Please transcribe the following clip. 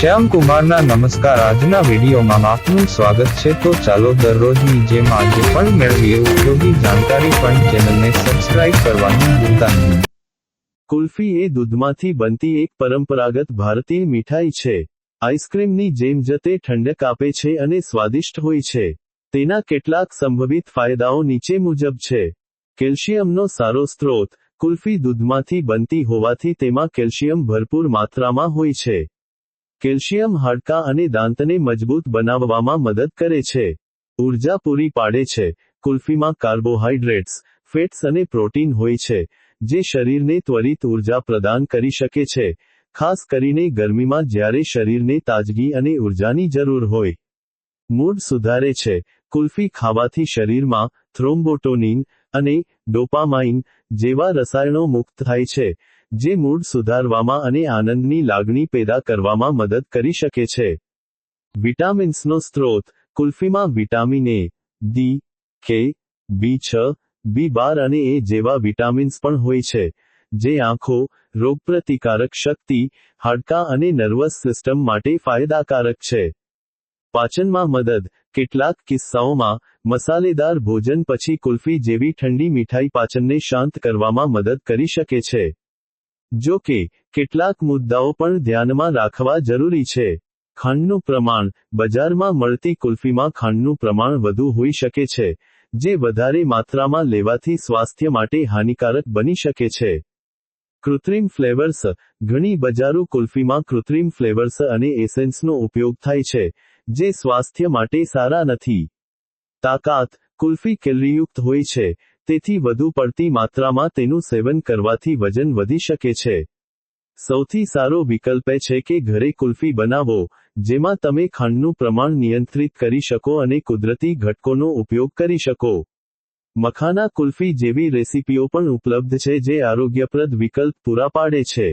શ્યામ કુમારના નમસ્કાર। આજના વિડીયોમાં આપનું સ્વાગત છે। તો ચાલો દરરોજની જેમ આજે પણ મેળવીએ ઉપયોગી જાણકારી, પણ ચેનલને સબસ્ક્રાઇબ કરવાનું ભૂલતા નહીં। કુલ્ફી એ દૂધમાંથી બનતી એક પરંપરાગત ભારતીય મીઠાઈ છે। આઈસ્ક્રીમની જેમ જ તે ઠંડક આપે છે અને સ્વાદિષ્ટ હોય છે। તેના કેટલાક સંભવિત ફાયદાઓ નીચે મુજબ છે। કેલ્શિયમનો સારો સ્ત્રોત। કુલ્ફી દૂધમાંથી બનતી હોવાથી તેમાં કેલ્શિયમ ભરપૂર માત્રામાં હોય છે। કેલ્શિયમ હાડકાં અને દાંતને મજબૂત બનાવવામાં મદદ કરે છે। ઉર્જા પૂરી પાડે છે। કુલ્ફીમાં કાર્બોહાઈડ્રેટ્સ, ફેટ્સ અને પ્રોટીન હોય છે, જે શરીરને ત્વરિત ઉર્જા પ્રદાન કરી શકે છે, ખાસ કરીને ગરમીમાં જ્યારે શરીરને તાજગી અને ઉર્જાની જરૂર હોય। મૂડ સુધારે છે। કુલ્ફી ખાવાથી શરીરમાં થ્રોમ્બોટોનિન અને ડોપામાઇન જેવા રસાયણો મુક્ત થાય છે, જે મૂડ સુધારવામાં અને આનંદની લાગણી પેદા કરવામાં મદદ કરી શકે છે। વિટામિન્સનો સ્ત્રોત। કુલ્ફીમાં વિટામિન એ, ડી, કે, બી6, બી12 અને એ જેવા વિટામિન્સ પણ હોય છે, જે આંખો, રોગપ્રતિકારક શક્તિ, હાડકાં અને નર્વસ સિસ્ટમ માટે ફાયદાકારક છે। પાચનમાં મદદ। કેટલાક કિસ્સાઓમાં, મસાલેદાર ભોજન પછી કુલ્ફી જેવી ઠંડી મીઠાઈ પાચનને શાંત કરવામાં મદદ કરી શકે છે। જો કે, કેટલાક મુદ્દાઓ પણ ધ્યાનમાં રાખવા જરૂરી છે। ખાંડનું પ્રમાણ। બજારમાં મળતી કુલ્ફીમાં ખાંડનું પ્રમાણ વધુ હોઈ શકે છે, જે વધારે માત્રામાં લેવાથી સ્વાસ્થ્ય માટે હાનિકારક બની શકે છે। કૃત્રિમ ફ્લેવર્સ। ઘણી બજારૂ કુલ્ફીમાં કૃત્રિમ ફ્લેવર્સ અને એસેન્સનો ઉપયોગ થાય છે, જે સ્વાસ્થ્ય માટે સારા નથી। તાકાત। કુલ્ફી કેલરીયુક્ત હોય છે, તેથી વધુ પડતી માત્રામાં તેનું સેવન કરવાથી વજન વધી શકે છે। સૌથી સારો વિકલ્પ એ છે કે ઘરે કુલ્ફી બનાવો, જેમાં તમે ખાંડનું પ્રમાણ નિયંત્રિત કરી શકો અને કુદરતી ઘટકોનો ઉપયોગ કરી શકો। મખાના કુલ્ફી જેવી રેસિપીઓ પણ ઉપલબ્ધ છે જે આરોગ્યપ્રદ વિકલ્પ પૂરા પાડે છે।